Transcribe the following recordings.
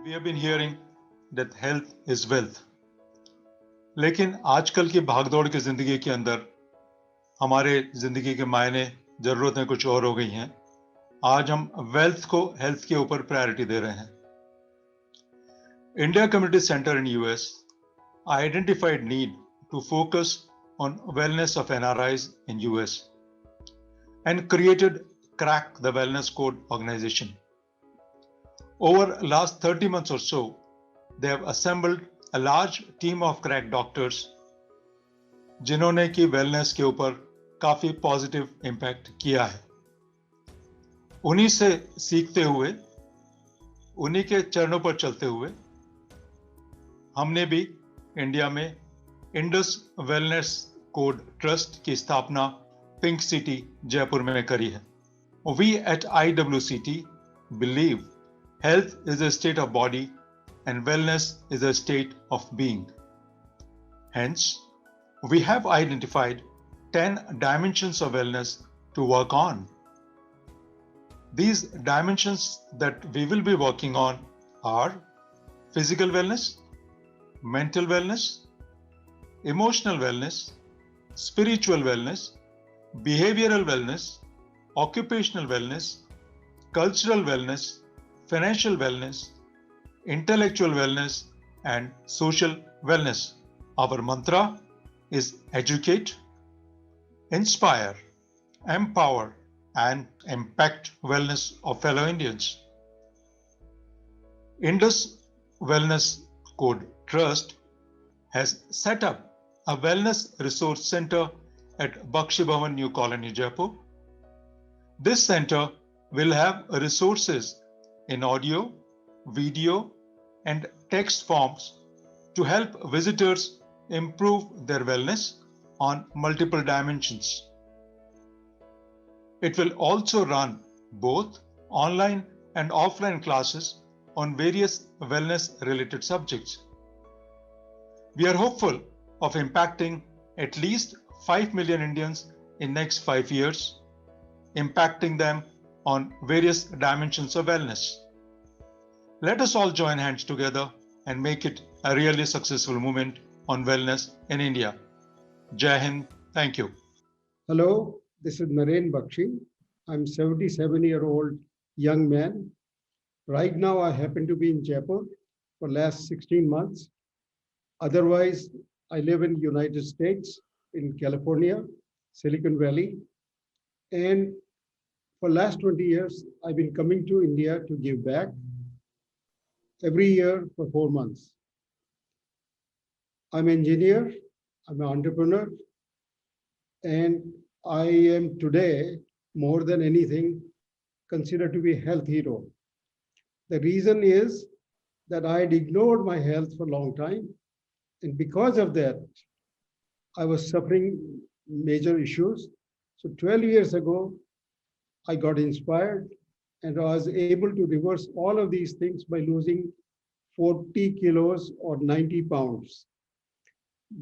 We have been hearing that health is wealth. लेकिन आजकल की भागदौड़ की जिंदगी के अंदर हमारे जिंदगी के मायने जरूरतें कुछ और हो गई हैं. आज हम वेल्थ को हेल्थ के ऊपर प्रायोरिटी दे रहे हैं. India community centre in US identified need to focus on wellness of NRIs in US and created Crack the Wellness Code organization. Over last 30 months or so, they have assembled a large team of crack doctors जिन्होंने की wellness के ऊपर काफी positive impact किया है. उन्हीं से सीखते हुए, उन्हीं के चरणों पर चलते हुए हमने भी इंडिया में इंडस वेलनेस कोड ट्रस्ट की स्थापना पिंक सिटी जयपुर में करी है. We at IWCT believe health is a state of body and wellness is a state of being. Hence, we have identified 10 dimensions of wellness to work on. These dimensions that we will be working on are physical wellness, mental wellness, emotional wellness, spiritual wellness, behavioral wellness, occupational wellness, cultural wellness, financial wellness, intellectual wellness, and social wellness. Our mantra is educate, inspire, empower, and impact wellness of fellow Indians. Indus Wellness Code Trust has set up a wellness resource center at Bakshi Bhavan New Colony, Jaipur. This center will have resources in audio, video, and text forms to help visitors improve their wellness on multiple dimensions. It will also run both online and offline classes on various wellness-related subjects. We are hopeful of impacting at least 5 million Indians in next 5 years, impacting them on various dimensions of wellness. Let us all join hands together and make it a really successful movement on wellness in India. Jai Hind. Thank you. Hello, this is Naren Bakshi. I'm 77-year-old young man. Right now, I happen to be in Jaipur for last 16 months. Otherwise, I live in United States, in California, Silicon Valley. And for last 20 years, I've been coming to India to give back every year for 4 months. I'm an engineer, I'm an entrepreneur, and I am today, more than anything, considered to be a health hero. The reason is that I had ignored my health for a long time. And because of that, I was suffering major issues. So 12 years ago, I got inspired and I was able to reverse all of these things by losing 40 kilos or 90 pounds.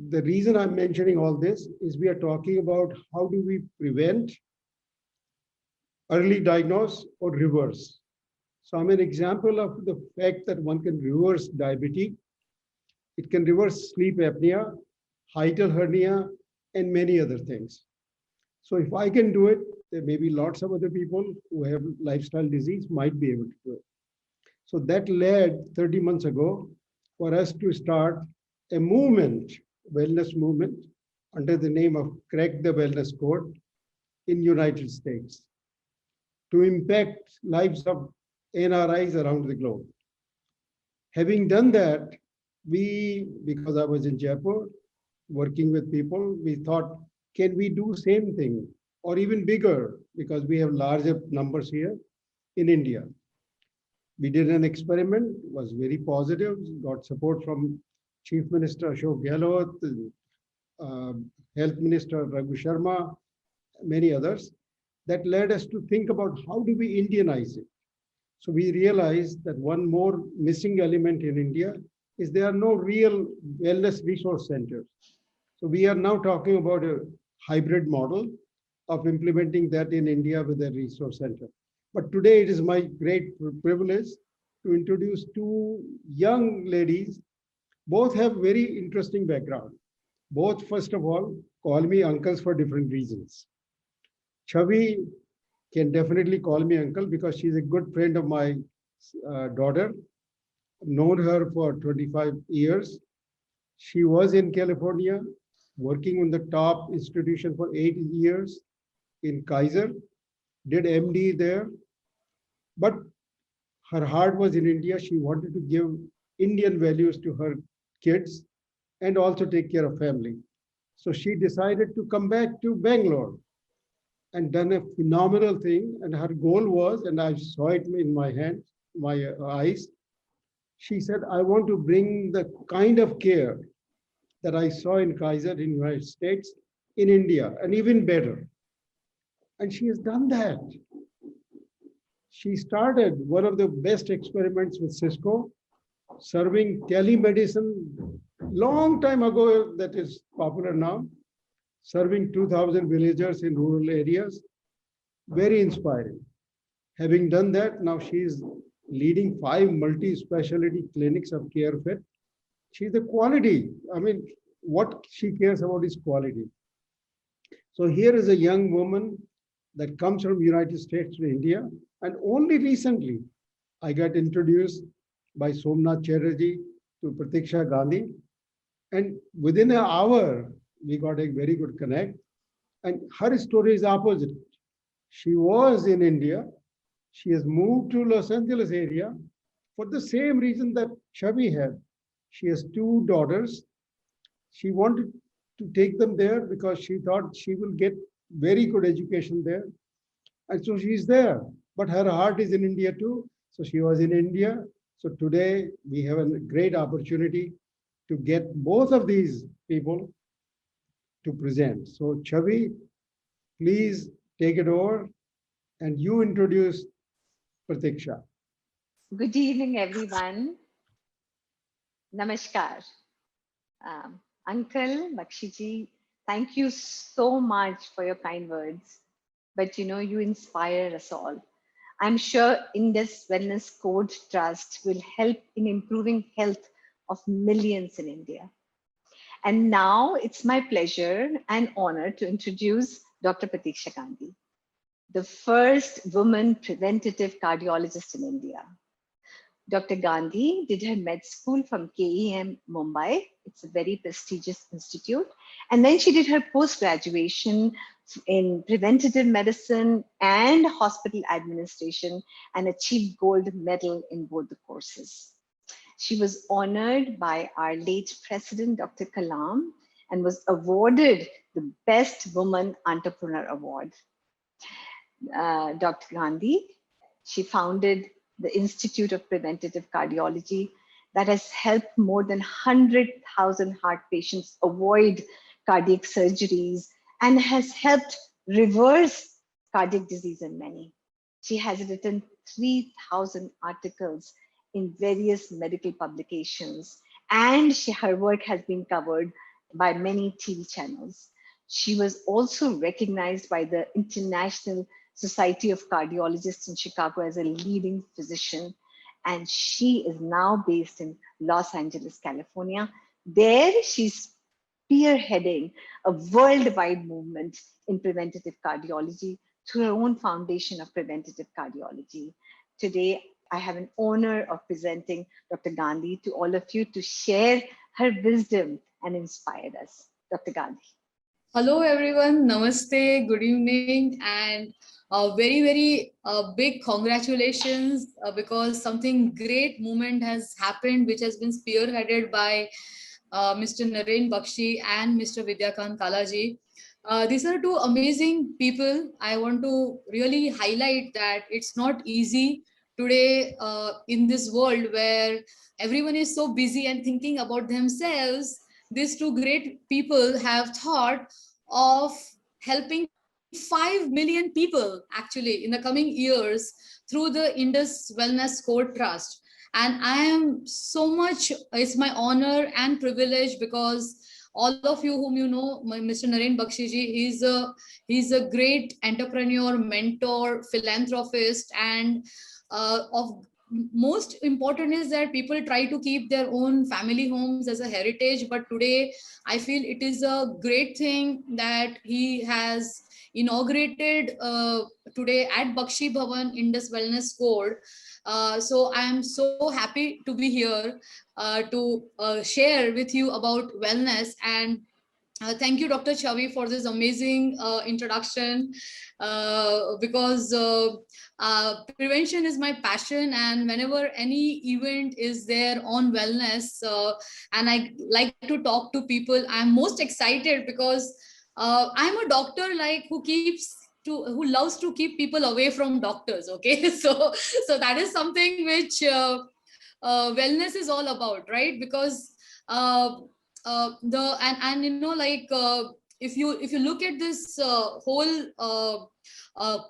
The reason I'm mentioning all this is we are talking about how do we prevent, early diagnose, or reverse. So I'm an example of the fact that one can reverse diabetes. It can reverse sleep apnea, hiatal hernia, and many other things. So if I can do it, there may be lots of other people who have lifestyle disease might be able to do it. So that led 30 months ago for us to start a movement, wellness movement, under the name of Crack the Wellness Code in United States to impact lives of NRIs around the globe. Having done that, because I was in Jaipur working with people, we thought, can we do same thing or even bigger because we have larger numbers here in India. We did an experiment, was very positive, got support from Chief Minister Ashok Gehlot, Health Minister Raghu Sharma, many others. That led us to think about how do we Indianize it. So we realized that one more missing element in India is there are no real wellness resource centers. So we are now talking about a hybrid model of implementing that in India with a resource center. But today it is my great privilege to introduce two young ladies. Both have very interesting background. Both, first of all, call me uncles for different reasons. Chavi can definitely call me uncle because she's a good friend of my daughter. Known her for 25 years. She was in California, working in the top institution for 8 years in Kaiser, did MD there, but her heart was in India. She wanted to give Indian values to her kids and also take care of family. So she decided to come back to Bangalore and done a phenomenal thing. And her goal was, and I saw it in my hands, my eyes, she said, I want to bring the kind of care that I saw in Kaiser in the United States in India, and even better. And she has done that. She started one of the best experiments with Cisco, serving telemedicine long time ago that is popular now, serving 2,000 villagers in rural areas. Very inspiring. Having done that, now she is leading 5 multi-specialty clinics of CareFit. She's the quality. I mean, what she cares about is quality. So here is a young woman that comes from United States to India. And only recently, I got introduced by Somnath Chatterjee to Pratiksha Gandhi. And within an hour, we got a very good connect. And her story is opposite. She was in India. She has moved to Los Angeles area for the same reason that Chavi had. She has 2 daughters. She wanted to take them there because she thought she will get very good education there. And so she's there. But her heart is in India too. So she was in India. So today we have a great opportunity to get both of these people to present. So Chavi, please take it over and you introduce Pratiksha. Good evening, everyone. Namaskar. Uncle Bakshiji, thank you so much for your kind words. But you inspire us all. I'm sure Indus Wellness Code Trust will help in improving health of millions in India. And now it's my pleasure and honor to introduce Dr. Pratiksha Gandhi, the first woman preventative cardiologist in India. Dr. Gandhi did her med school from KEM Mumbai. It's a very prestigious institute. And then she did her post-graduation in preventative medicine and hospital administration and achieved gold medal in both the courses. She was honored by our late President, Dr. Kalam, and was awarded the Best Woman Entrepreneur Award. Dr. Gandhi, she founded the Institute of Preventative Cardiology that has helped more than 100,000 heart patients avoid cardiac surgeries and has helped reverse cardiac disease in many. She has written 3,000 articles in various medical publications, and her work has been covered by many TV channels. She was also recognized by the International Society of Cardiologists in Chicago as a leading physician, and she is now based in Los Angeles, California. There, she's spearheading a worldwide movement in preventative cardiology through her own foundation of preventative cardiology. Today, I have an honor of presenting Dr. Gandhi to all of you to share her wisdom and inspire us. Dr. Gandhi. Hello, everyone. Namaste. Good evening. And very big congratulations because something great movement has happened, which has been spearheaded by Mr. Naren Bakshi and Mr. Vidyakant Kalaji. These are 2 amazing people. I want to really highlight that it's not easy today in this world where everyone is so busy and thinking about themselves. These 2 great people have thought of helping 5 million people actually in the coming years through the Indus Wellness Code Trust. And I am so much, it's my honor and privilege because all of you whom you know, Mr. Naren Bakshi ji, he's a great entrepreneur, mentor, philanthropist, and of most important is that people try to keep their own family homes as a heritage. But today, I feel it is a great thing that he has inaugurated today at Bakshi Bhavan Indus Wellness Code. So I am so happy to be here to share with you about wellness. And thank you, Dr. Chavi, for this amazing introduction, because prevention is my passion, and whenever any event is there on wellness, and I like to talk to people, I'm most excited because I'm a doctor like who loves to keep people away from doctors. Okay, so that is something which wellness is all about, right? Because the and you know, like if you look at this whole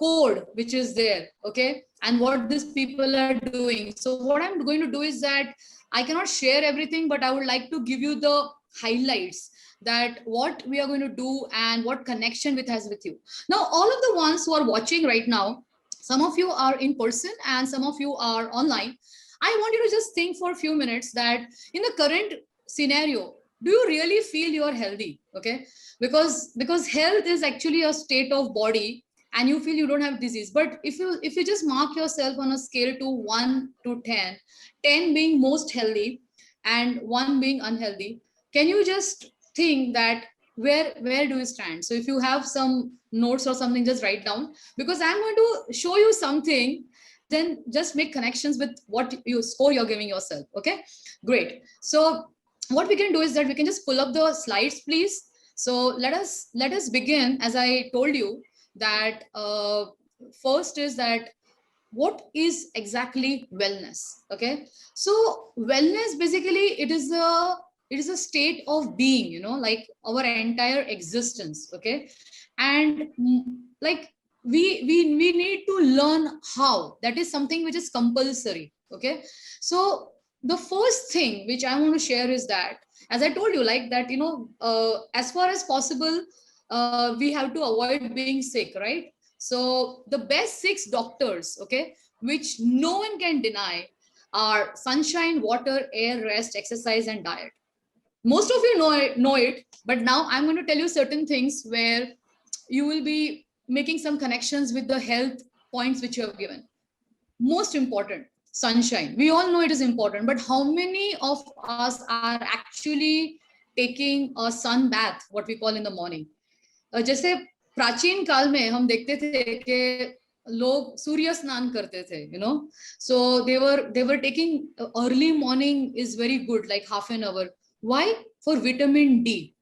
code which is there, okay, and what these people are doing. So what I'm going to do is that I cannot share everything, but I would like to give you the highlights that what we are going to do and what connection it has with you. Now, all of the ones who are watching right now, some of you are in person and some of you are online. I want you to just think for a few minutes that in the current scenario, do you really feel you are healthy? Okay, because health is actually a state of body, and you feel you don't have disease. But if you just mark yourself on a scale to 1 to 10, 10 being most healthy and 1 being unhealthy, can you just think that where do you stand? So if you have some notes or something, just write down, because I'm going to show you something, then just make connections with what you score you're giving yourself. Okay, great. So what we can do is that we can just pull up the slides, please. So let us begin. As I told you that first is that what is exactly wellness? Okay, so wellness basically it is a state of being, you know, like our entire existence. Okay, and like we need to learn how. That is something which is compulsory. Okay, so the first thing which I want to share is that, as I told you, like that, you know, as far as possible, we have to avoid being sick, right? So the best 6 doctors, okay, which no one can deny, are sunshine, water, air, rest, exercise, and diet. Most of you know it, but now I'm going to tell you certain things where you will be making some connections with the health points which you have given. Most important, sunshine. We all know it is important, but how many of us are actually taking a sun bath, what we call in the morning? जैसे प्राचीन काल में हम देखते थे कि लोग सूर्य स्नान करते थे, you know, so they were taking early morning is very good, like half an hour. Why? For vitamin D.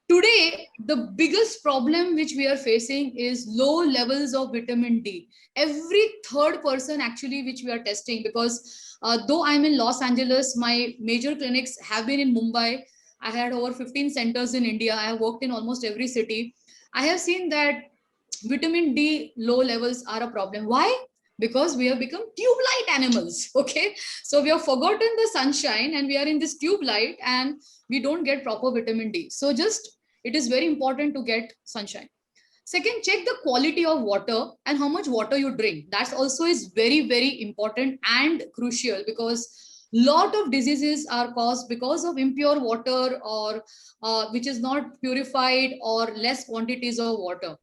Today, the biggest problem which we are facing is low levels of vitamin D. Every third person actually which we are testing, because though I'm in Los Angeles, my major clinics have been in Mumbai. I had over 15 centers in India. I have worked in almost every city. I have seen that vitamin D low levels are a problem. Why? Because we have become tube light animals. Okay, so we have forgotten the sunshine and we are in this tube light and we don't get proper vitamin D. So just, it is very important to get sunshine. Second, check the quality of water and how much water you drink. That also is very, very important and crucial, because lot of diseases are caused because of impure water, or which is not purified, or less quantities of water.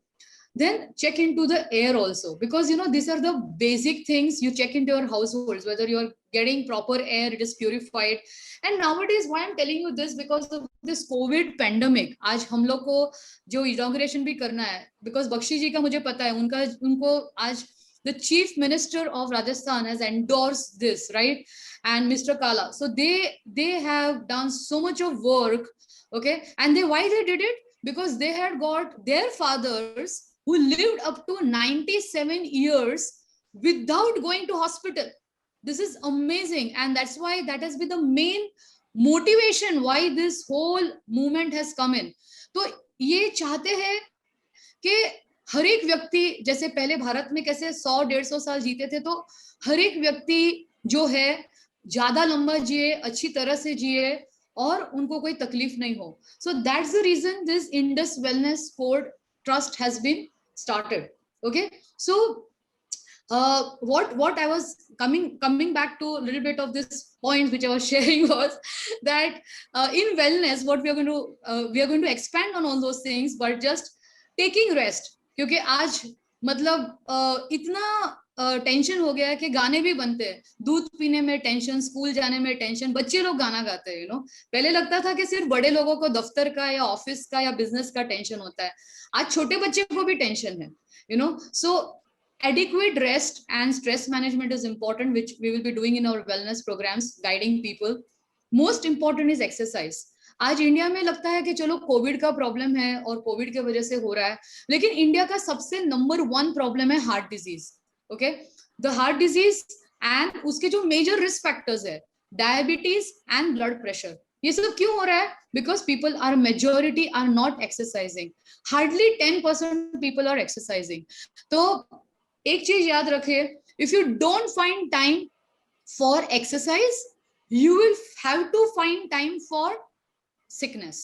Then check into the air also, because you know, these are the basic things you check into your households, whether you're getting proper air, it is purified. And nowadays, why I'm telling you this, because of this COVID pandemic, आज हम लोग को जो inauguration भी करना है, because Bakshi ji का मुझे पता है, उनको आज the chief minister of Rajasthan has endorsed this, right? And Mr. Kala, so they have done so much of work. Okay, and why they did it? Because they had got their fathers who lived up to 97 years without going to hospital. This is amazing, and that's why that has been the main motivation why this whole movement has come in. तो ये चाहते हैं कि हर एक व्यक्ति, जैसे पहले भारत में कैसे 100-150 साल जीते थे, तो हर एक व्यक्ति जो है ज्यादा लंबा जिए, अच्छी तरह से जिए, और उनको कोई तकलीफ नहीं हो. So that's the reason this Indus Wellness Code Trust has been started. Okay, so what I was coming back to a little bit of this point which I was sharing was that in wellness what we are going to expand on all those things, but just taking rest. क्योंकि आज मतलब इतना tension हो गया है कि गाने भी बनते हैं, दूध पीने में टेंशन, स्कूल जाने में टेंशन, बच्चे लोग गाना गाते हैं, यू नो. पहले लगता था कि सिर्फ बड़े लोगों को दफ्तर का या ऑफिस का या बिजनेस का टेंशन होता है, आज छोटे बच्चे को भी टेंशन है, you know. So adequate rest and stress management is important, which we will be doing in our wellness programs, guiding people. Most important is exercise. आज इंडिया में लगता है कि चलो कोविड का प्रॉब्लम है और कोविड की वजह से हो रहा है, लेकिन इंडिया का सबसे नंबर 1 प्रॉब्लम है heart disease. Okay, the heart disease and उसके जो मेजर रिस्क फैक्टर्स है डायबिटीज एंड ब्लड प्रेशर. ये सब क्यों हो रहा है? Because people are majority are not exercising. Hardly 10% people are exercising. तो एक चीज याद रखिए, if you don't find time for exercise you will have to find time for sickness.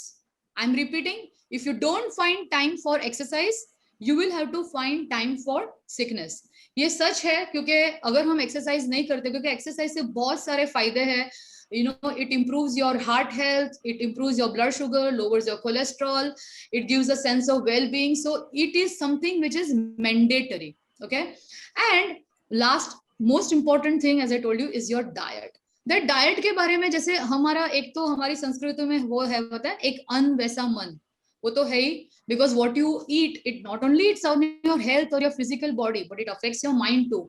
I'm repeating, if you don't find time for exercise you will have to find time for sickness. ये सच है, क्योंकि अगर हम exercise नहीं करते, क्योंकि exercise से बहुत सारे फायदे हैं, you know, it improves your heart health, it improves your blood sugar, lowers your cholesterol, it gives a sense of well-being. So it is something which is mandatory. Okay, and last most important thing as I told you is your diet. That diet के बारे में, जैसे हमारा एक तो हमारी संस्कृति में वो है, होता है एक अन्न वैसा मन, वो तो है ही, because what you eat it not only it's on your health और your physical body, but it affects your mind too.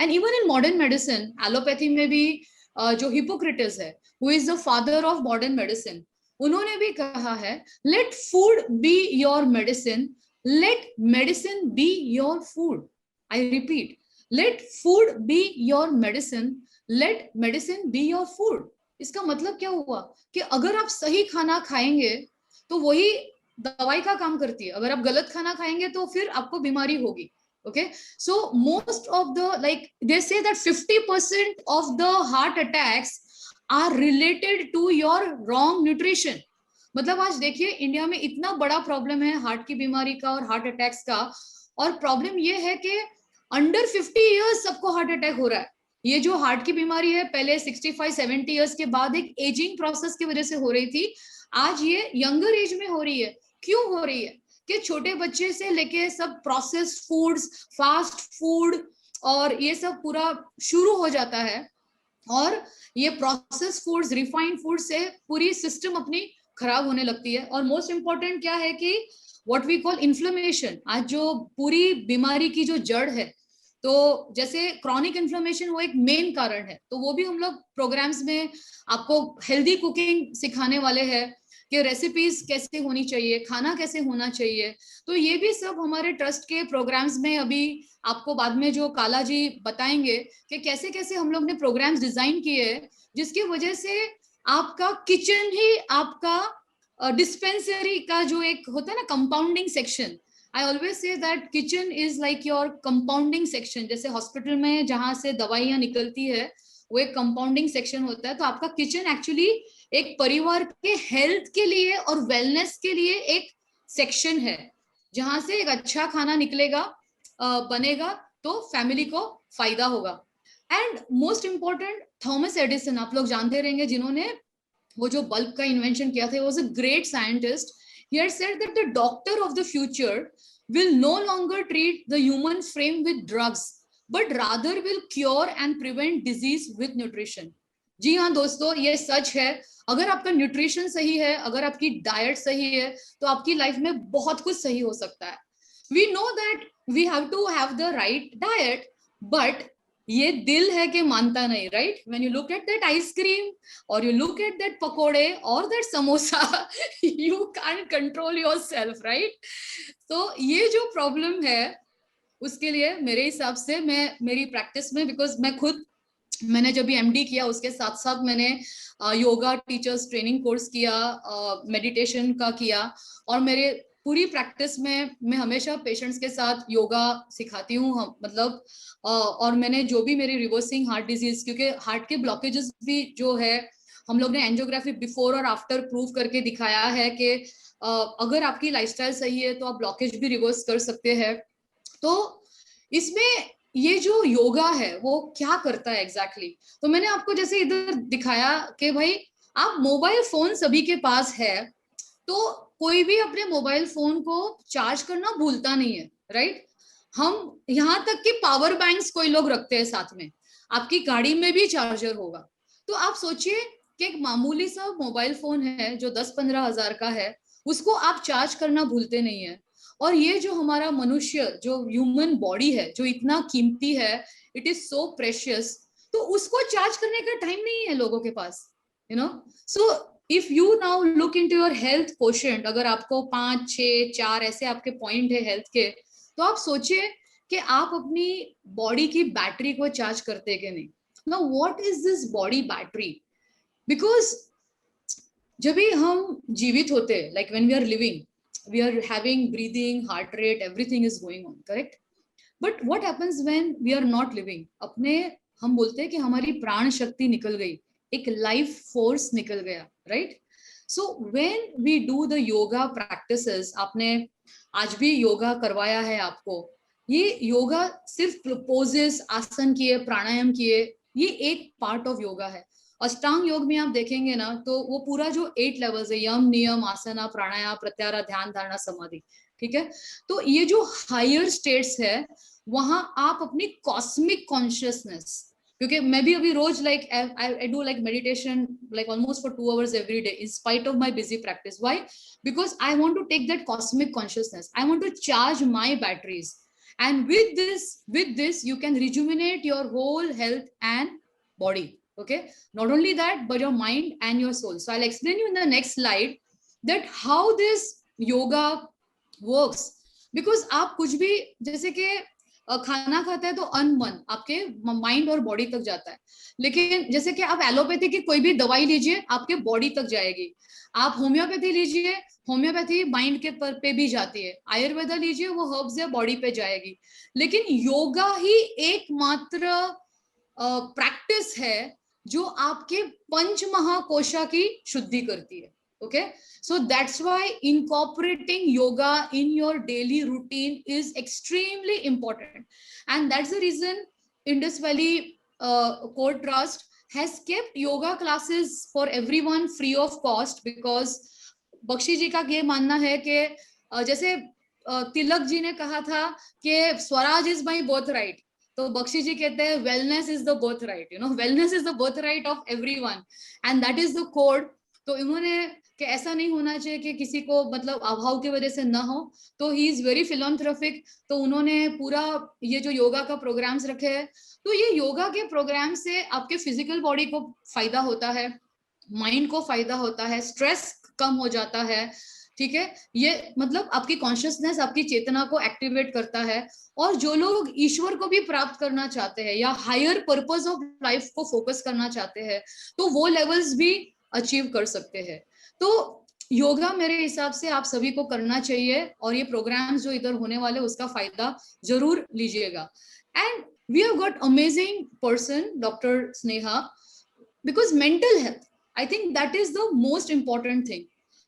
And even in modern medicine, allopathy में भी जो हिपोक्रेटिस है, who is the father of modern medicine, उन्होंने भी कहा है let food be your medicine, let medicine be your food. I repeat, let food be your medicine, let medicine be your food. इसका मतलब क्या हुआ कि अगर आप सही खाना खाएंगे तो वही दवाई का काम करती है, अगर आप गलत खाना खाएंगे तो फिर आपको बीमारी होगी. Okay, so most of the, like they say that 50% of the heart attacks are related to your wrong nutrition. मतलब आज देखिए इंडिया में इतना बड़ा प्रॉब्लम है हार्ट की बीमारी का और हार्ट अटैक्स का, और प्रॉब्लम ये है कि अंडर 50 इयर्स सबको हार्ट अटैक हो रहा है. ये जो हार्ट की बीमारी है पहले 65-70 इयर्स के बाद एक एजिंग प्रोसेस की वजह से हो रही थी, आज ये यंगर एज में हो रही है. क्यों हो रही है? कि छोटे बच्चे से लेके सब प्रोसेस्ड फूड्स, फास्ट फूड और ये सब पूरा शुरू हो जाता है, और ये प्रोसेस्ड फूड्स, रिफाइंड फूड से पूरी सिस्टम अपनी खराब होने लगती है. और मोस्ट इंपॉर्टेंट क्या है कि व्हाट वी कॉल इन्फ्लेमेशन. आज जो पूरी बीमारी की जो जड़ है, तो जैसे क्रॉनिक इन्फ्लेमेशन वो एक मेन कारण है, तो वो भी हम लोग प्रोग्राम्स में आपको हेल्दी कुकिंग सिखाने वाले हैं कि रेसिपीज कैसे होनी चाहिए, खाना कैसे होना चाहिए. तो ये भी सब हमारे ट्रस्ट के प्रोग्राम्स में अभी आपको बाद में जो काला जी बताएंगे कि कैसे कैसे हम लोग ने प्रोग्राम्स डिजाइन किए हैं, जिसकी वजह से आपका किचन ही आपका डिस्पेंसरी का जो एक होता है ना compounding section, I always say that kitchen is like your compounding section. जैसे हॉस्पिटल में जहां से दवाइयां निकलती है वो एक कंपाउंडिंग सेक्शन होता है, तो आपका किचन एक्चुअली एक परिवार के हेल्थ के लिए और वेलनेस के लिए एक सेक्शन है, जहां से एक अच्छा खाना निकलेगा, बनेगा, तो फैमिली को फायदा होगा. And most important, Thomas Edison आप लोग जानते रहेंगे, जिन्होंने वो जो बल्ब का इन्वेंशन किया था, was a great scientist. He had said that the doctor of the future will no longer treat the human frame with drugs, but rather will cure and prevent disease with nutrition. जी हाँ दोस्तों, ये सच है. अगर आपका nutrition सही है, अगर आपकी डाइट सही है, तो आपकी लाइफ में बहुत कुछ सही हो सकता है. We know that we have to have the right diet, but ये दिल है कि मानता नहीं, right? When you look at that ice cream और यू लुक एट दैट पकोड़े और that samosa, you can't control yourself, right? तो ये जो प्रॉब्लम है, उसके लिए मेरे हिसाब से मैं मेरी प्रैक्टिस में, बिकॉज मैं खुद मैंने जब भी एमडी किया उसके साथ साथ मैंने योगा टीचर्स ट्रेनिंग कोर्स किया, मेडिटेशन का किया, और मेरे पूरी प्रैक्टिस में मैं हमेशा पेशेंट्स के साथ योगा सिखाती हूँ. मतलब और मैंने जो भी मेरी रिवर्सिंग हार्ट डिजीज, क्योंकि हार्ट के ब्लॉकेजेस भी जो है हम लोग ने एंजियोग्राफी बिफोर और आफ्टर प्रूव करके दिखाया है कि अगर आपकी लाइफस्टाइल सही है तो आप ब्लॉकेज भी रिवर्स कर सकते हैं। तो इसमें ये जो योगा है वो क्या करता है एग्जैक्टली तो मैंने आपको जैसे इधर दिखाया कि भाई आप मोबाइल फोन सभी के पास है, तो कोई भी अपने मोबाइल फोन को चार्ज करना भूलता नहीं है, राइट? हम यहाँ तक कि पावर बैंक्स कोई लोग रखते हैं साथ में, आपकी गाड़ी में भी चार्जर होगा। तो आप सोचिए कि एक मामूली सा मोबाइल फोन है जो 10-15 हजार का है, उसको आप चार्ज करना भूलते नहीं है। और ये जो हमारा मनुष्य जो ह्यूमन बॉडी है जो इतना कीमती है, इट इज सो प्रेशियस, तो उसको चार्ज करने का टाइम नहीं है लोगों के पास, you know. So if you now look into your health quotient, अगर आपको 5, 6, 4 ऐसे आपके पॉइंट है हेल्थ के, तो आप सोचिए कि आप अपनी बॉडी की बैटरी को चार्ज करते कि नहीं। Now what is this body battery? Because जब भी हम जीवित होते हैं, like when we are living, we are having breathing, heart rate, everything is going on, correct? But what happens when we are not living? अपने हम बोलते हैं कि हमारी प्राण शक्ति निकल गई, एक लाइफ फोर्स निकल गया, right? So when we do the yoga practices, आपने आज भी योगा करवाया है आपको, ये योगा सिर्फ पोजेस, आसन किए, प्राणायाम किए, ये एक पार्ट ऑफ योगा है। अष्टांग योग में आप देखेंगे ना तो वो पूरा जो 8 लेवल्स है, यम, नियम, आसना, प्राणायाम, प्रत्याहार, ध्यान, धारणा, समाधि, ठीक है? तो ये जो हायर स्टेट्स है वहां आप अपनी कॉस्मिक कॉन्शियसनेस, क्योंकि मैं भी अभी रोज like I do like meditation like almost for 2 hours every day in spite of my busy practice. Why? Because I want to take that cosmic consciousness, I want to charge my batteries, and with this you can rejuvenate your whole health and body. Okay, not only that but your mind and your soul. So I'll explain you in the next slide that how this yoga works. because आप कुछ भी जैसे कि खाना खाते हैं तो अन्न मन आपके माइंड और बॉडी तक जाता है, लेकिन जैसे कि आप एलोपैथी की कोई भी दवाई लीजिए आपके बॉडी तक जाएगी, आप होम्योपैथी लीजिए, होम्योपैथी माइंड के पे भी जाती है, आयुर्वेदा लीजिए वो हर्ब्स है बॉडी पे जाएगी, लेकिन योगा ही एकमात्र प्रैक्टिस है जो आपके पंच महाकोशा की शुद्धि करती है। Okay, so that's why incorporating yoga in your daily routine is extremely important, and that's the reason Indus Valley Court Trust has kept yoga classes for everyone free of cost, because Bakshi ji का ये मानना है कि जैसे तिलक जी ने कहा था कि Swaraj is my birth right, तो बख्शी जी कहते हैं wellness is the birth right, you know, wellness is the birth right of everyone and that is the code. तो इन्होंने कि ऐसा नहीं होना चाहिए कि किसी को मतलब अभाव की वजह से ना हो, तो ही इज वेरी फिलोंथ्रफिक, तो उन्होंने पूरा ये जो योगा का प्रोग्राम्स रखे हैं, तो ये योगा के प्रोग्राम से आपके फिजिकल बॉडी को फायदा होता है, माइंड को फायदा होता है, स्ट्रेस कम हो जाता है, ठीक है? ये मतलब आपकी कॉन्शियसनेस, आपकी चेतना को एक्टिवेट करता है, और जो लोग ईश्वर को भी प्राप्त करना चाहते हैं या हायर पर्पस ऑफ लाइफ को फोकस करना चाहते हैं, तो वो लेवल्स भी अचीव कर सकते हैं। तो योगा मेरे हिसाब से आप सभी को करना चाहिए, और ये प्रोग्राम्स जो इधर होने वाले उसका फायदा जरूर लीजिएगा। And we have got amazing person doctor Sneha, because mental health I think that is the most important thing.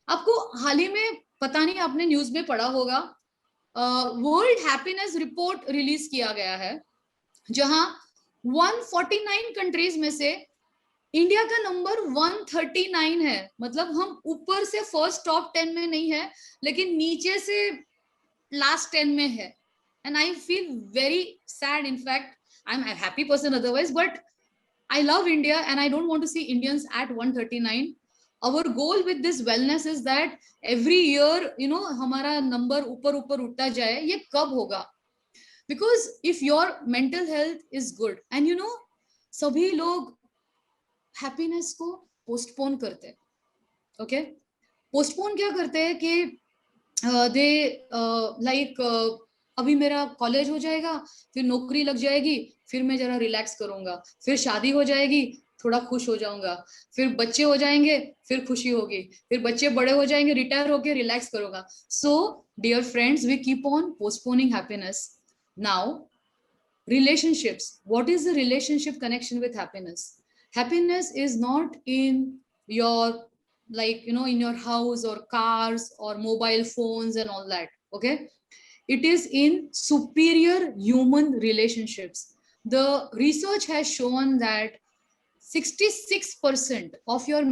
आपको हाल ही में पता नहीं आपने न्यूज में पढ़ा होगा, वर्ल्ड हैप्पीनेस रिपोर्ट रिलीज किया गया है, जहां 149 कंट्रीज में से इंडिया का नंबर 139 है। मतलब हम ऊपर से फर्स्ट टॉप 10 में नहीं है, लेकिन नीचे से लास्ट 10 में है। And I feel very sad, in fact I am a happy person otherwise, but I love India and I don't want to see Indians at 139. Our goal with this wellness is that every year, you know, हमारा number ऊपर ऊपर उठता जाए। ये कब होगा? Because if your mental health is good, and you know, सभी लोग हैप्पीनेस को पोस्टपोन करते हैं। ओके, पोस्टपोन क्या करते हैं कि दे लाइक अभी मेरा कॉलेज हो जाएगा, फिर नौकरी लग जाएगी, फिर मैं जरा रिलैक्स करूंगा, फिर शादी हो जाएगी, थोड़ा खुश हो जाऊंगा, फिर बच्चे हो जाएंगे, फिर खुशी होगी, फिर बच्चे बड़े हो जाएंगे, रिटायर होके रिलैक्स करूंगा। So dear friends, we keep on postponing happiness. Now relationships, what is the relationship connection with happiness? Happiness is not in your, like, in your house or cars or mobile phones and all that. Okay, it is in superior human relationships. The research has shown that 66% of your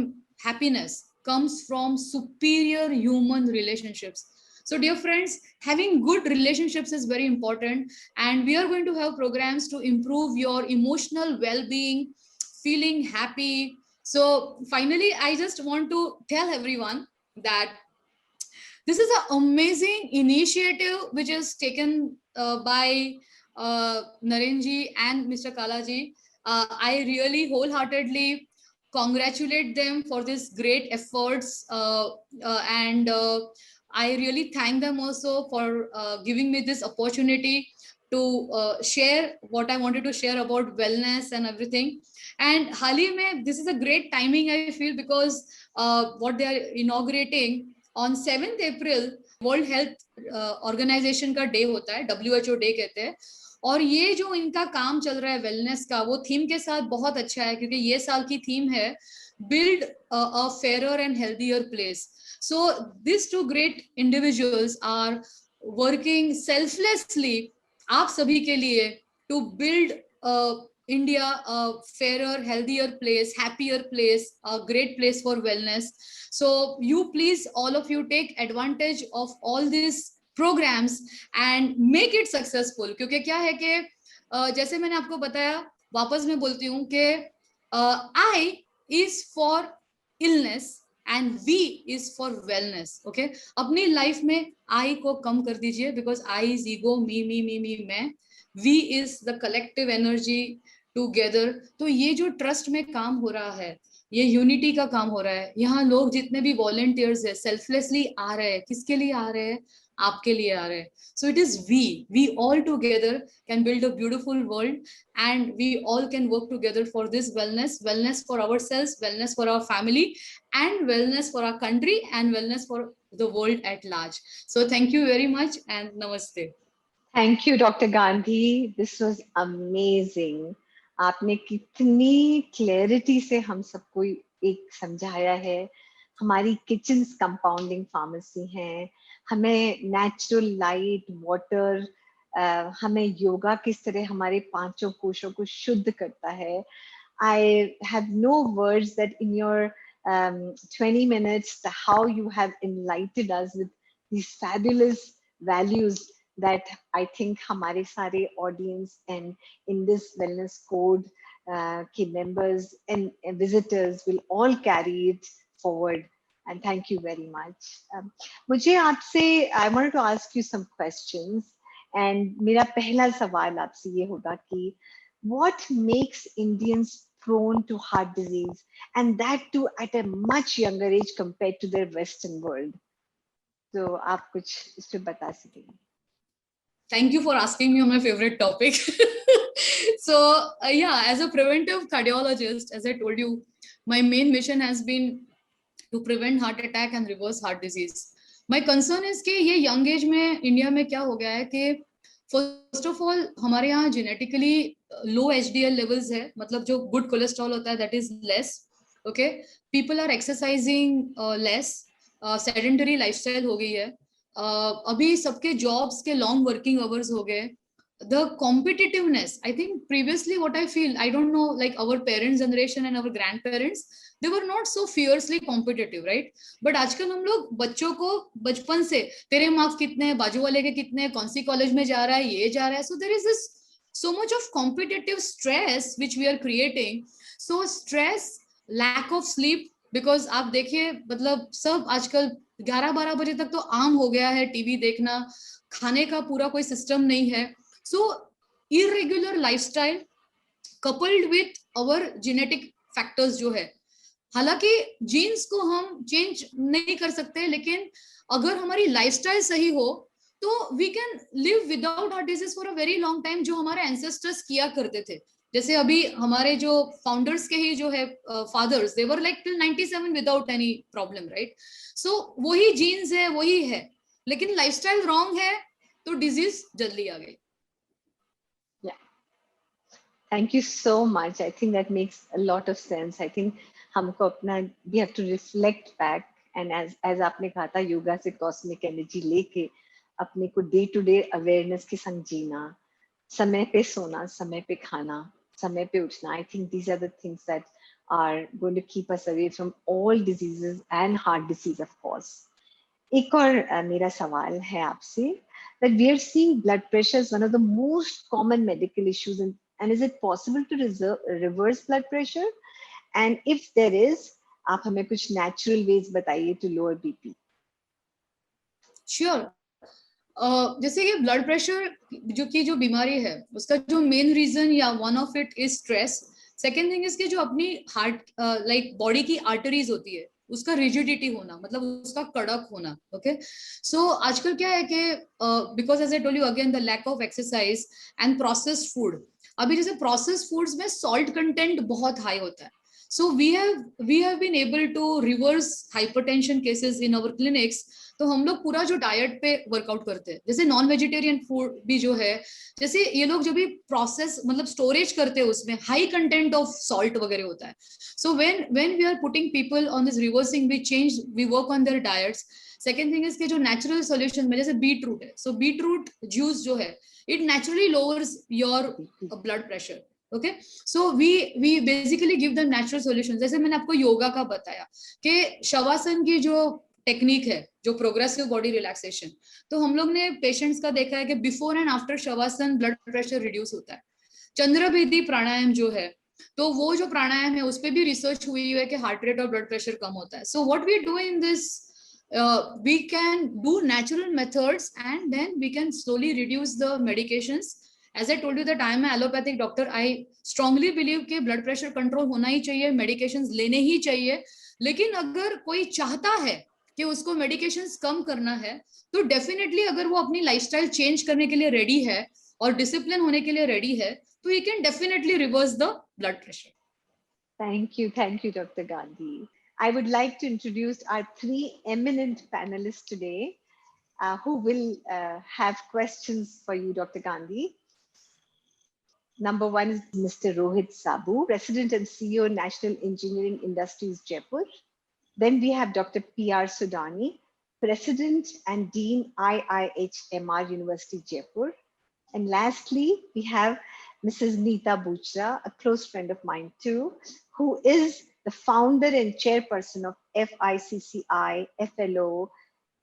happiness comes from superior human relationships. So, dear friends, having good relationships is very important, and we are going to have programs to improve your emotional well being, feeling happy. So, finally, I just want to tell everyone that this is an amazing initiative which is taken by Narenji and Mr. Kalaji. I really wholeheartedly congratulate them for this great efforts, and I really thank them also for giving me this opportunity to share what I wanted to share about wellness and everything. And Hali mein, this is a great timing, I feel, because what they are inaugurating on 7th April World Health Organization का day होता है, WHO day कहते हैं. और ये जो इनका काम चल रहा है वेलनेस का, वो थीम के साथ बहुत अच्छा है, क्योंकि ये साल की थीम है build a fair and healthier place. So this two great individuals are working selflessly आप सभी के लिए to build India a fairer, healthier place, happier place, a great place for wellness. So you please, all of you, take advantage of all these programs and make it successful. क्योंकि क्या है कि जैसे मैंने आपको बताया, वापस मैं बोलती हूँ कि I is for illness and V is for wellness. Okay, अपनी लाइफ में I को कम कर दीजिए, because I is ego, me, मैं. V is the collective energy together. तो ये जो ट्रस्ट में काम हो रहा है, ये यूनिटी का काम हो रहा है. यहाँ लोग जितने भी वॉलंटियर्स है सेल्फलेसली आ रहे हैं. किसके लिए आ रहे हैं? आपके लिए आ रहे हैं. So it is we all together can build a beautiful world, and we all can work together for this wellness for ourselves, wellness for our family, and wellness for our country, and wellness for the world at large. So thank you very much and namaste. Thank you, Dr. Gandhi. This was amazing. आपने कितनी clarity से हम सबको एक समझाया है. हमारी kitchens compounding pharmacy हैं. हमें नेचुरल लाइट, वाटर, हमें योगा किस तरह हमारे पांचों कोशों को शुद्ध करता है. I have no words that in your 20 minutes, how you have enlightened us with these fabulous values that I think हमारे सारे audience and in this wellness code के members and visitors will all carry it forward. And thank you very much. मुझे आपसे, I wanted to ask you some questions. And मेरा पहला सवाल आपसे ये होगा कि what makes Indians prone to heart disease, and that too at a much younger age compared to their Western world? तो आप कुछ इस पे बता सकेंगे? Thank you for asking me on my favorite topic. So yeah, as a preventive cardiologist, as I told you, my main mission has been to prevent heart attack and reverse heart disease. My concern is कि ये young age में India में क्या हो गया है कि first of all हमारे यहाँ जेनेटिकली लो HDL लेवल्स है, मतलब जो गुड कोलेस्ट्रॉल होता है that is less. Okay, people are exercising less, sedentary lifestyle हो गई है. अभी सबके जॉब्स के लॉन्ग वर्किंग आवर्स हो गए. The competitiveness, I think previously what I feel, I don't know, like our parents generation and our grandparents, they were not so fiercely competitive, right? But आजकल हम लोग बच्चों को बचपन से तेरे मार्क्स कितने हैं, बाजू वाले के कितने हैं, कौन सी कॉलेज में जा रहा है, ये जा रहा है. So there is this so much of competitive stress which we are creating. So stress, lack of sleep, because आप देखिए मतलब सब आजकल 11-12 बजे तक तो आम हो गया है टीवी देखना, खाने का पूरा कोई सिस्टम नहीं है. So irregular lifestyle coupled with our genetic factors जो है, हालांकि जीन्स को हम चेंज नहीं कर सकते, लेकिन अगर हमारी लाइफस्टाइल सही हो तो we can live without heart disease for a very long time, जो हमारे ancestors किया करते थे. जैसे अभी हमारे जो फाउंडर्स के ही जो है fathers, they were like till 97 without any problem, right? So वही जीन्स है, वही है, लेकिन लाइफस्टाइल रॉन्ग है तो डिजीज जल्दी आ गई. Thank you so much. I think that makes a lot of sense. I think हमको अपना we have to reflect back and as आपने कहा था योगा से cosmic energy लेके अपने को day to day awareness के संग जीना, समय पे सोना, समय पे खाना, समय पे उठना. I think these are the things that are going to keep us away from all diseases and heart disease of course. एक और मेरा सवाल है आपसे that we are seeing blood pressure is one of the most common medical issues and is it possible to reverse blood pressure and if there is आप हमें कुछ natural ways बताइए to lower BP. Sure. जैसे कि blood pressure जो बीमारी है उसका जो मेन रीजन या one of it is stress. Second thing is कि जो अपनी हार्ट लाइक बॉडी की आर्टरीज होती है उसका रिजिडिटी होना, मतलब उसका कड़क होना. ओके, सो आजकल क्या है कि because as I told you again the lack of exercise and processed food. अभी जैसे प्रोसेस्ड फूड्स में सॉल्ट कंटेंट बहुत हाई होता है. So we have been able to reverse hypertension cases in our clinics. तो हम लोग पूरा जो डाइट पे वर्कआउट करते हैं, जैसे नॉन वेजिटेरियन फूड भी जो है, जैसे ये लोग जब भी प्रोसेस मतलब स्टोरेज करते हैं उसमें हाई कंटेंट ऑफ सॉल्ट वगैरह होता है. So when we are putting people on this reversing we work on their diets. Second thing is कि जो नेचुरल सोल्यूशन में जैसे बीट रूट है, सो बीट रूट जूस जो है it naturally lowers your blood pressure. Okay, so we basically give the natural solutions. जैसे मैंने आपको योगा का बताया कि शवासन की जो टेक्निक है, जो प्रोग्रेसिव बॉडी रिलैक्सेशन, तो हम लोग ने पेशेंट्स का देखा है कि before and after shavasana blood pressure reduce होता है. चंद्रभेदी प्राणायाम जो है, तो वो जो प्राणायाम है उस पर भी रिसर्च हुई है कि हार्ट रेट और ब्लड प्रेशर कम होता है. So what we do in this, we can do natural methods and then we can slowly reduce the medications. As I told you that I am an allopathic doctor, I strongly believe कि blood pressure control होना ही चाहिए, medications लेने ही चाहिए. लेकिन अगर कोई चाहता है कि उसको medications कम करना है, तो definitely अगर वो अपनी lifestyle change करने के लिए ready है और discipline होने के लिए ready है, तो he can definitely reverse the blood pressure. Thank you, Dr. Gandhi. I would like to introduce our three eminent panelists today who will have questions for you, Dr. Gandhi. Number one is Mr. Rohit Sabu, President and CEO, National Engineering Industries, Jaipur. Then we have Dr. P.R. Sudani, President and Dean, IIHMR University, Jaipur. And lastly, we have Mrs. Neeta Buchra, a close friend of mine too, who is the founder and chairperson of FICCI FLO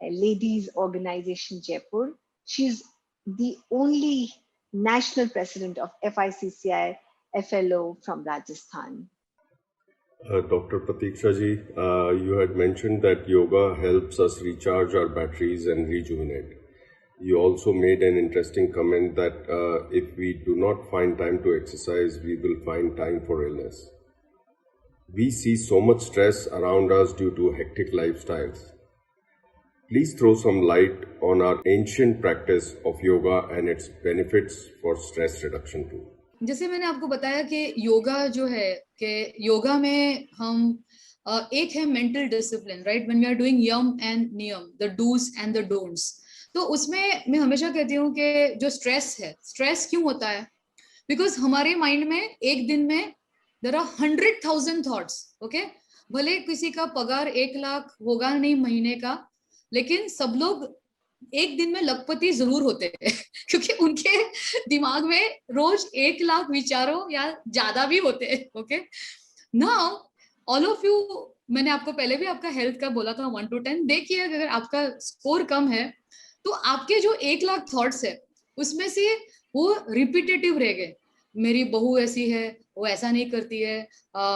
Ladies Organization, Jaipur. She's the only national president of FICCI FLO from Rajasthan. Dr. Pratiksha ji, you had mentioned that yoga helps us recharge our batteries and rejuvenate. You also made an interesting comment that if we do not find time to exercise, we will find time for illness. We see so much stress around us due to hectic lifestyles. Please throw some light on our ancient practice of yoga and its benefits for stress reduction too. जैसे मैंने आपको बताया कि योगा जो है कि योगा में हम एक है mental discipline, right, when we are doing yama and niyama, the dos and the don'ts. तो उसमें मैं हमेशा कहती हूँ कि जो स्ट्रेस है, स्ट्रेस क्यों होता है? बिकॉज हमारे माइंड में एक दिन में देयर आर 100,000 थॉट्स. ओके, भले किसी का पगार 1 लाख होगा नहीं महीने का, लेकिन सब लोग एक दिन में लखपति जरूर होते हैं क्योंकि उनके दिमाग में रोज 1 लाख विचारों या ज्यादा भी होते हैं. Okay, now all of you, मैंने आपको पहले भी आपका हेल्थ का बोला था 1 to 10. देखिए अगर आपका स्कोर कम है तो आपके जो 1 लाख थॉट्स है उसमें से वो रिपीटेटिव रह गए. मेरी बहू ऐसी है, वो ऐसा नहीं करती है,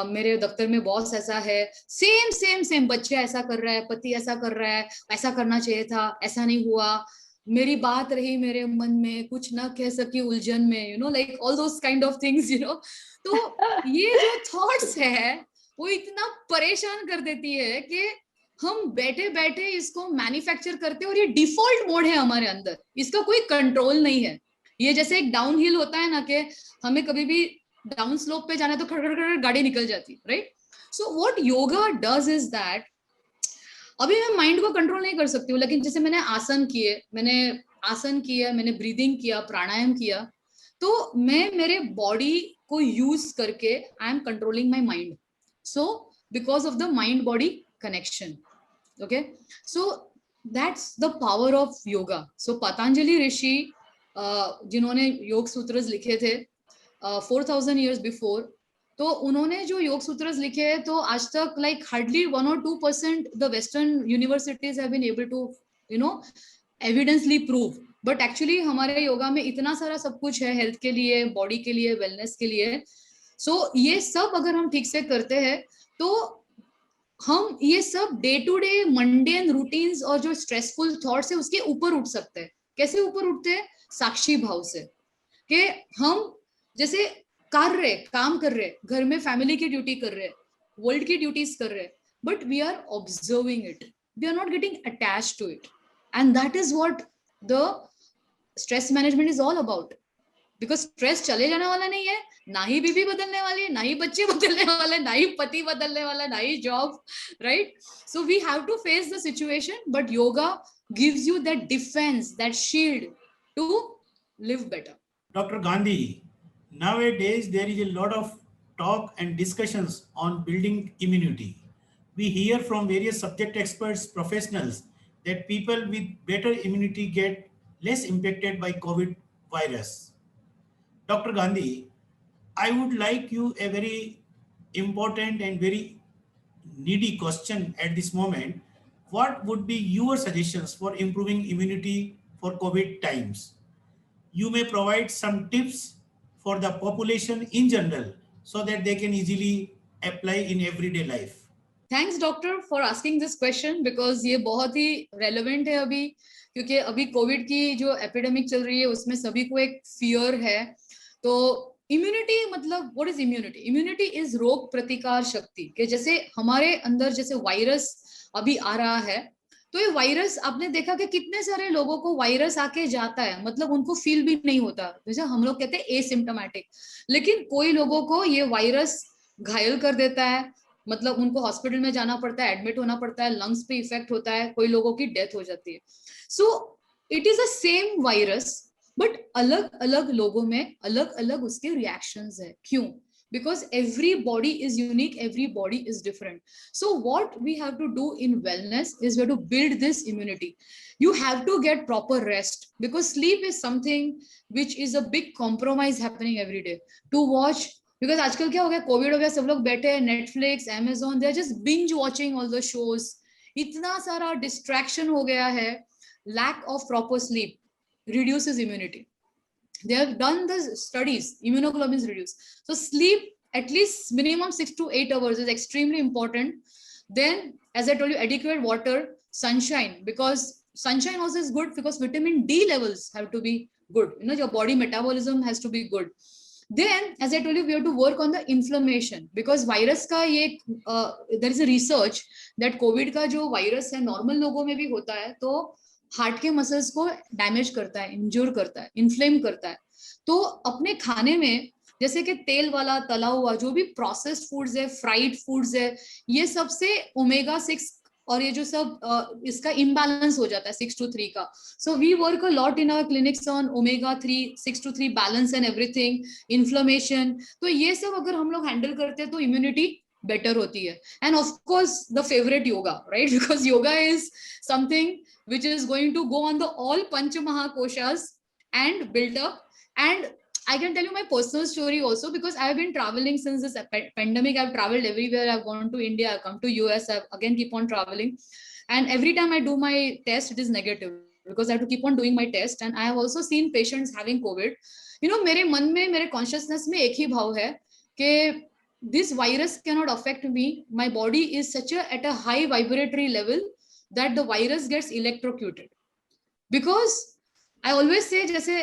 मेरे दफ्तर में बॉस ऐसा है, सेम बच्चे ऐसा कर रहा है, पति ऐसा कर रहा है, ऐसा करना चाहिए था, ऐसा नहीं हुआ, मेरी बात रही मेरे मन में, कुछ ना कह सकी उलझन में, you know, like all those kind of things, you know. तो ये जो थॉट्स है वो इतना परेशान कर देती है कि हम बैठे बैठे इसको मैन्युफैक्चर करते हैं और ये डिफॉल्ट मोड है हमारे अंदर, इसका कोई कंट्रोल नहीं है. ये जैसे एक डाउन हिल होता है ना, कि हमें कभी भी डाउन स्लोप पे जाना है तो खड़ गाड़ी निकल जाती, right. So what yoga does is that, अभी मैं माइंड को कंट्रोल नहीं कर सकती हूँ, लेकिन जैसे मैंने आसन किया, मैंने ब्रीदिंग किया, प्राणायाम किया, तो मैं मेरे बॉडी को यूज करके I am controlling my mind. So because of the mind body connection. Okay, so that's the power of yoga. So Patanjali Rishi, जिन्होंने योग सूत्रस लिखे थे 4000 years before, तो उन्होंने जो योग सूत्रस लिखे हैं, तो आज तक like hardly 1 or 2% the Western universities have been able to, you know, evidently prove. But actually हमारे योगा में इतना सारा सब कुछ है, हेल्थ के लिए, बॉडी के लिए, वेलनेस के लिए. सो ये सब अगर हम ठीक से करते हैं, तो हम ये सब day to day mundane routines और जो स्ट्रेसफुल थॉट्स है उसके ऊपर उठ सकते हैं. कैसे ऊपर उठते हैं? साक्षी भाव से, कि हम जैसे काम कर रहे, घर में फैमिली की ड्यूटी कर रहे, वर्ल्ड की ड्यूटीज कर रहे, but we are observing it, we are not getting attached to it, and that is what the stress management is all about. Because stress चले जाने वाला नहीं है, ना ही बीवी बदलने वाली है, ना ही बच्चे बदलने वाले, ना ही पति बदलने वाला, ना ही job, right? So we have to face the situation, but yoga gives you that defence, that shield to live better. Dr. Gandhi, nowadays there is a lot of talk and discussions on building immunity. We hear from various subject experts, professionals, that people with better immunity get less impacted by COVID virus. Dr. Gandhi, I would like you a very important and very needy question at this moment. What would be your suggestions for improving immunity for COVID times? You may provide some tips for the population in general so that they can easily apply in everyday life. Thanks doctor for asking this question, because ये बहुत ही relevant है अभी, क्योंकि अभी Covid की जो epidemic चल रही है उसमें सभी को एक फियर है. तो इम्यूनिटी मतलब what is immunity? Immunity is रोग प्रतिकार शक्ति, कि जैसे हमारे अंदर जैसे वायरस अभी आ रहा है, तो ये वायरस आपने देखा कि कितने सारे लोगों को वायरस आके जाता है, मतलब उनको फील भी नहीं होता, जैसे हम लोग कहते हैं एसिम्प्टोमेटिक, लेकिन कोई लोगों को ये वायरस घायल कर देता है, मतलब उनको हॉस्पिटल में जाना पड़ता है, एडमिट होना पड़ता है, लंग्स पे इफेक्ट होता है, कोई लोगों की डेथ हो जाती है. सो it is a same virus, but अलग अलग लोगों में अलग अलग उसके रिएक्शंस है. क्यों? Because every body is unique, every body is different. So what we have to do in wellness is we have to build this immunity. You have to get proper rest, because sleep is something which is a big compromise happening every day. To watch, because आजकल क्या हो गया, Covid हो गया, सब लोग बैठे हैं, Netflix, Amazon, they are just binge watching all the shows. इतना सारा distraction हो गया है. Lack of proper sleep reduces immunity. They have done the studies, immunoglobulins reduce. So sleep at least minimum 6 to 8 hours is extremely important. Then, as I told you, adequate water, sunshine, because sunshine also is good because vitamin D levels have to be good. You know, your body metabolism has to be good. Then, as I told you, we have to work on the inflammation, because virus का ये there is a research that COVID का जो virus है normal लोगों में भी होता है, तो हार्ट के मसल्स को डैमेज करता है, इंज्योर करता है, इन्फ्लेम करता है. तो अपने खाने में जैसे कि तेल वाला, तला हुआ, जो भी प्रोसेस्ड फूड्स है, फ्राइड फूड्स है, ये सबसे ओमेगा 6 और ये जो सब इसका इम्बैलेंस हो जाता है 6 to 3 का. So we work a lot in our clinics on omega 3, 6 to 3 balance and everything, inflammation. तो ये सब अगर हम लोग हैंडल करते हैं तो इम्यूनिटी बेटर होती है. End of course the favourite yoga, right? Because yoga is something which is going to go on the all Pancha Mahakoshas and build up. And I can tell you my personal story also, because I have been traveling since this pandemic. I've traveled everywhere. I've gone to India, I've come to US, I've again keep on traveling. And every time I do my test, it is negative, because I have to keep on doing my test. And I have also seen patients having COVID. You know, मेरे मन में, मेरे consciousness में एक ही भाव है कि this virus cannot affect me. My body is such at a high vibratory level that the virus gets electrocuted. Because I always say, जैसे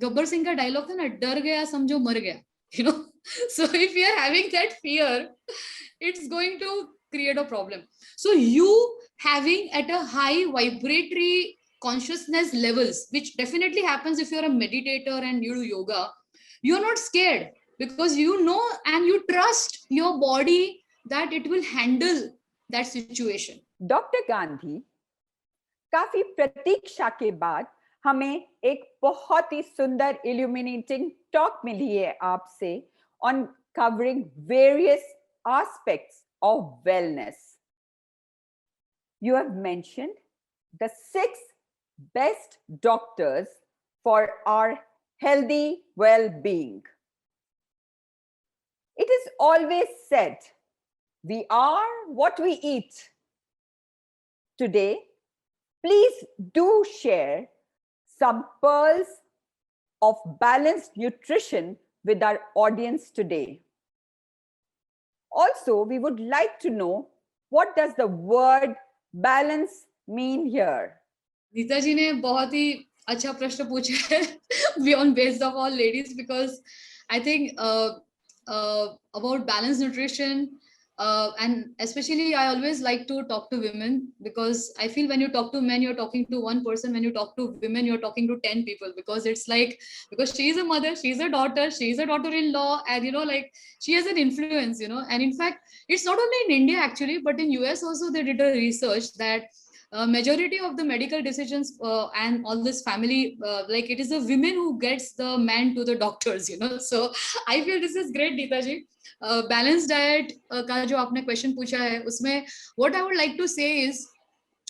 गब्बर सिंह का डायलॉग था ना, डर गया समझो मर गया, you know. So if you are having that fear, it's going to create a problem. So you having at a high vibratory consciousness levels, which definitely happens if you're a meditator and you do yoga, you're not scared, because you know and you trust your body that it will handle that situation. Doctor Gandhi, काफी प्रतीक्षा के बाद हमें एक बहुत ही सुंदर illuminating talk मिली है आपसे on covering various aspects of wellness. You have mentioned the 6 best doctors for our healthy well-being. It is always said, we are what we eat. Today, please do share some pearls of balanced nutrition with our audience today. Also, we would like to know, what does the word balance mean here? Nita ji ने बहुत ही अच्छा प्रश्न पूछा है beyond based of all ladies, because I think about balanced nutrition, and especially I always like to talk to women, because I feel when you talk to men, you're talking to one person. When you talk to women, you're talking to 10 people, because it's like, because she's a mother, she's a daughter, she's a daughter-in-law, and you know, like, she has an influence, you know. And in fact, it's not only in India actually, but in US also they did a research that majority of the medical decisions and all this family, like, it is the women who gets the man to the doctors, you know. So I feel this is great, Neeta ji. Balanced diet का जो आपने question पूछा है, उसमें what I would like to say is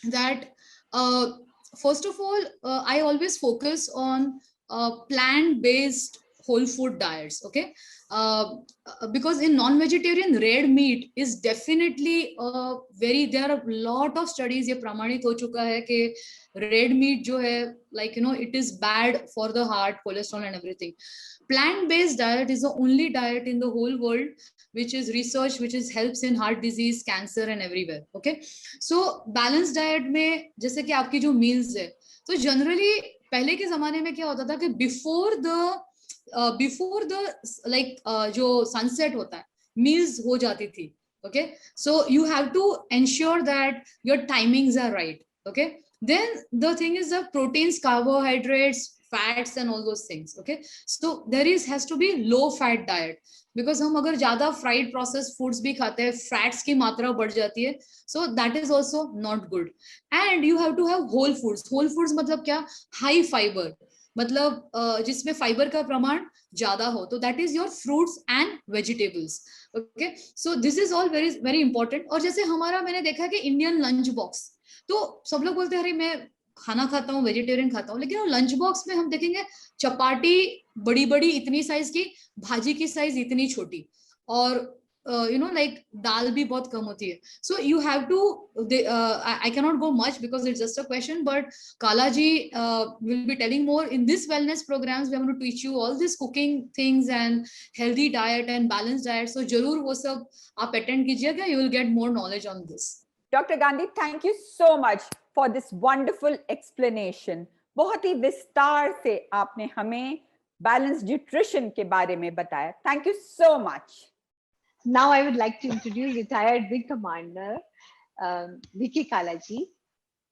that first of all, I always focus on plant-based whole food diets, okay? Because in non-vegetarian, red meat is definitely there are a lot of studies, ये प्रमाणित हो चुका है कि red meat जो है, like, you know, it is bad for the heart, cholesterol and everything. Plant-based diet is the only diet in the whole world which is research, which is helps in heart disease, cancer and everywhere, okay? So balanced diet में जैसे कि आपकी जो meals है, तो generally पहले के जमाने में क्या होता था कि before the like जो sunset होता है, meals हो जाती थी, okay? So you have to ensure that your timings are right, okay? Then the thing is the proteins, carbohydrates, fats and all those things, okay? So there has to be low fat diet, because हम अगर ज्यादा fried processed foods भी खाते हैं, fats की मात्रा बढ़ जाती है, so that is also not good. And you have to have whole foods. Whole foods मतलब क्या? High fiber, मतलब जिसमें फाइबर का प्रमाण ज्यादा हो, तो that is your fruits and vegetables, okay? So this is all very very important. और जैसे हमारा, मैंने देखा है कि इंडियन लंच बॉक्स, तो सब लोग बोलते हैं अरे मैं खाना खाता हूँ, वेजिटेरियन खाता हूँ, लेकिन लंच बॉक्स में हम देखेंगे चपाटी बड़ी बड़ी इतनी साइज की, भाजी की साइज इतनी छोटी, और you know, like दाल भी बहुत कम होती है. So you have to I cannot go much because it's just a question, but Kala ji will be telling more in this wellness programs. We are going to teach you all these cooking things and healthy diet and balanced diet, so जरूर वो सब आप attend कीजिएगा, you will get more knowledge on this. Dr. Gandhi, thank you so much for this wonderful explanation. बहुत ही विस्तार से आपने हमें balanced nutrition के बारे में बताया. Thank you so much. Now I would like to introduce retired Wing Commander Vicky Kalaji,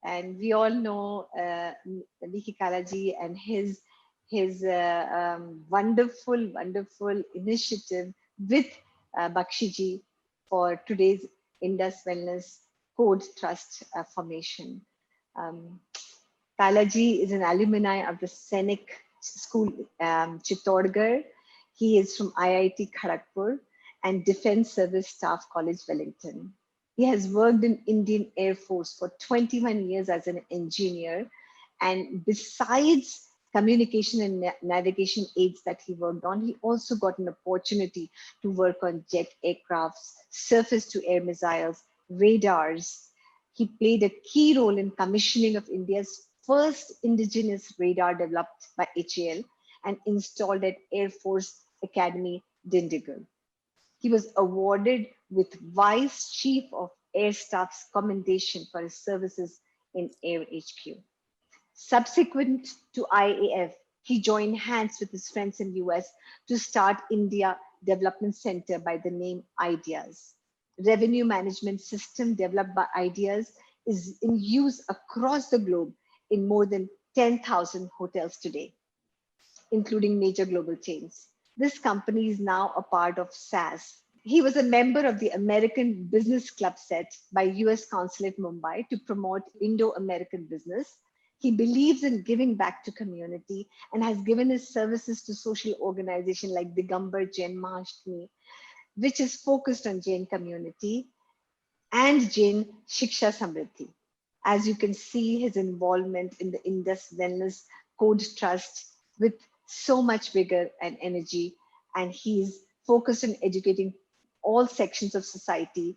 and we all know Vicky Kalaji and his wonderful initiative with Bakshiji for today's Indus Wellness Code Trust formation. Kalaji is an alumni of the Scenic School Chittorgarh. He is from IIT Kharagpur and Defense Service Staff College, Wellington. He has worked in Indian Air Force for 21 years as an engineer. And besides communication and navigation aids that he worked on, he also got an opportunity to work on jet aircrafts, surface-to-air missiles, radars. He played a key role in commissioning of India's first indigenous radar developed by HAL and installed at Air Force Academy, Dindigul. He was awarded with Vice Chief of Air Staff's commendation for his services in Air HQ. Subsequent to IAF, he joined hands with his friends in US to start India Development Center by the name IDEAS. Revenue management system developed by IDEAS is in use across the globe in more than 10,000 hotels today, including major global chains. This company is now a part of SAS. He was a member of the American Business Club set by US Consulate Mumbai to promote Indo-American business. He believes in giving back to community and has given his services to social organizations like Digambar Jain Mahashtami, which is focused on Jain community and Jain Shiksha Samriddhi. As you can see, his involvement in the Indus Wellness Code Trust with so much vigor and energy, and he's focused on educating all sections of society,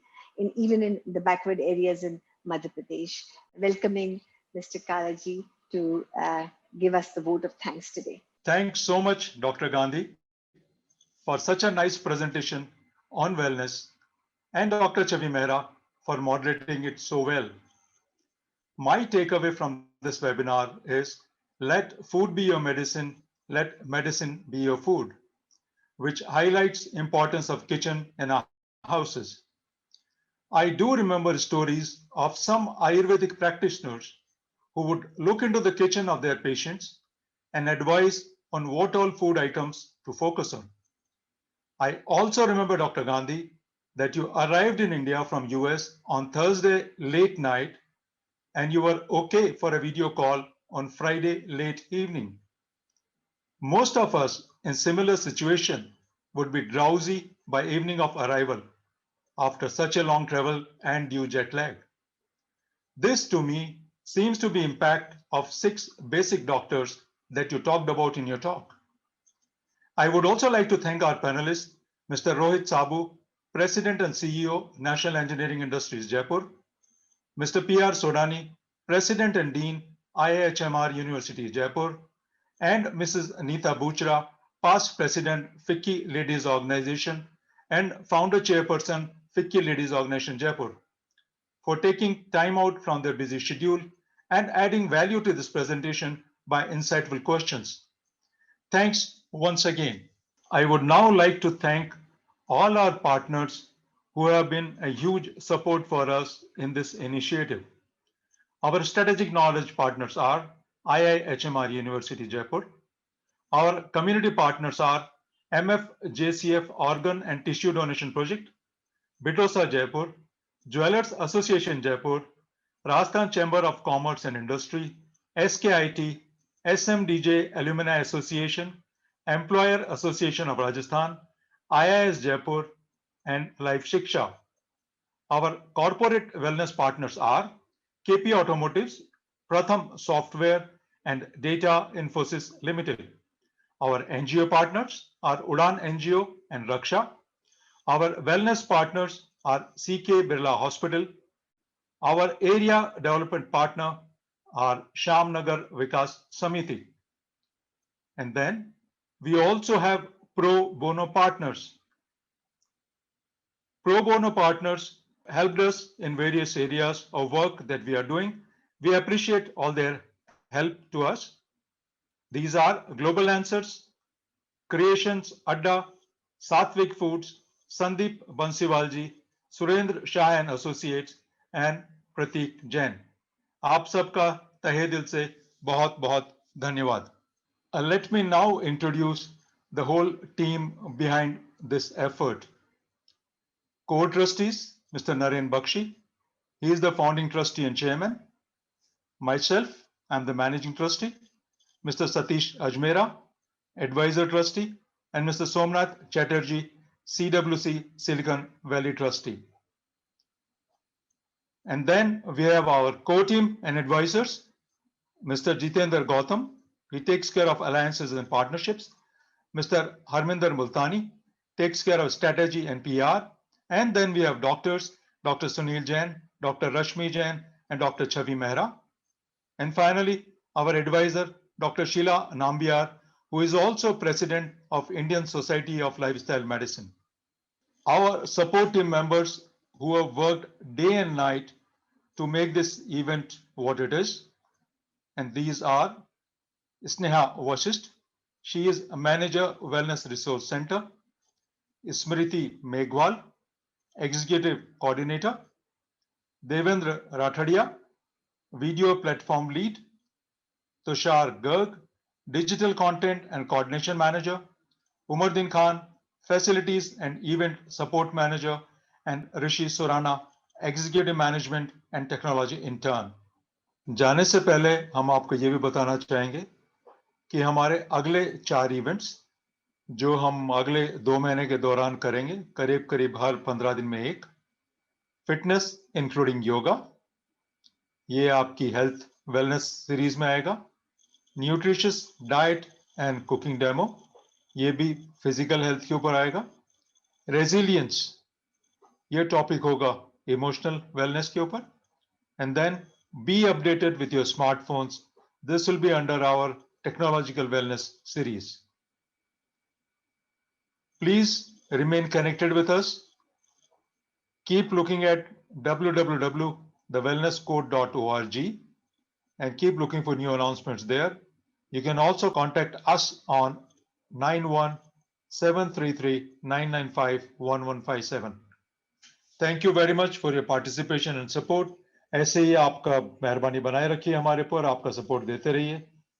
even in the backward areas in Madhya Pradesh. Welcoming Mr. Kalaji to give us the vote of thanks today. Thanks so much, Dr. Gandhi, for such a nice presentation on wellness, and Dr. Chavi Mehra for moderating it so well. My takeaway from this webinar is let food be your medicine, let medicine be your food, which highlights importance of kitchen in our houses. I do remember stories of some Ayurvedic practitioners who would look into the kitchen of their patients and advise on what all food items to focus on. I also remember, Dr. Gandhi, that you arrived in India from US on Thursday late night and you were okay for a video call on Friday late evening. Most of us in similar situation would be drowsy by evening of arrival after such a long travel and due jet lag. This to me seems to be impact of 6 basic doctors that you talked about in your talk. I would also like to thank our panelists, Mr. Rohit Sabu, President and CEO, National Engineering Industries, Jaipur, Mr. P.R. Sodani, President and Dean, IIHMR University, Jaipur, and Mrs. Anita Buchra, past President, FICCI Ladies Organization, and Founder Chairperson, FICCI Ladies Organization, Jaipur, for taking time out from their busy schedule and adding value to this presentation by insightful questions. Thanks once again. I would now like to thank all our partners who have been a huge support for us in this initiative. Our strategic knowledge partners are IIHMR University, Jaipur. Our community partners are MFJCF Organ and Tissue Donation Project, Bitosa, Jaipur, Jewelers Association, Jaipur, Rajasthan Chamber of Commerce and Industry, SKIT, SMDJ Alumni Association, Employer Association of Rajasthan, IIS Jaipur, and Life Shiksha. Our corporate wellness partners are KP Automotives, Pratham Software, and Data Infosys Limited. Our NGO partners are Udan NGO and Raksha. Our wellness partners are CK Birla Hospital. Our area development partner are Shamnagar Vikas Samiti. And then we also have pro bono partners. Pro bono partners helped us in various areas of work that we are doing. We appreciate all their help to us. These are Global Answers, Creations Adda, Satvik Foods, Sandeep Bansiwalji, Surendra Shah and Associates, and Pratik Jain. आप सबका तहे दिल से बहुत बहुत धन्यवाद. Let me now introduce the whole team behind this effort. Co-trustees, Mr. Naren Bakshi. He is the founding trustee and chairman. Myself, I'm the managing trustee. Mr. Satish Ajmera, advisor trustee, and Mr. Somnath Chatterjee, CWC Silicon Valley trustee. And then we have our co-team and advisors, Mr. Jitendra Gautam. He takes care of alliances and partnerships. Mr. Harminder Multani takes care of strategy and PR. And then we have doctors, Dr. Sunil Jain, Dr. Rashmi Jain, and Dr. Chavi Mehra. And finally, our advisor, Dr. Sheila Nambiar, who is also president of Indian Society of Lifestyle Medicine. Our support team members who have worked day and night to make this event what it is. And these are Sneha Vashisht. She is a manager, Wellness Resource Center. Smriti Meghwal, executive coordinator. Devendra Rathadia, video platform lead. Tushar Garg, digital content and coordination manager. Umardin Khan, facilities and event support manager. And Rishi Surana, executive management and technology intern. जाने से पहले हम आपको ये भी बताना चाहेंगे कि हमारे अगले 4 इवेंट्स जो हम अगले 2 महीने के दौरान करेंगे, करीब करीब हर 15 दिन में एक। फिटनेस इंक्लूडिंग योगा, ये आपकी हेल्थ वेलनेस सीरीज में आएगा। Nutritious diet and cooking demo, ये भी फिजिकल हेल्थ के ऊपर आएगा। रेजिलियंस, ये टॉपिक होगा इमोशनल वेलनेस के ऊपर। And then be updated with your smartphones, this will be under our technological wellness series. Please remain connected with us. Keep looking at www.thewellnesscode.org and keep looking for new announcements there. You can also contact us on 91-733-995-1157. Thank you very much for your participation and support. ऐसे ही आपका मेहरबानी बनाए रखिए हमारे पर, आपका support देते रहिए।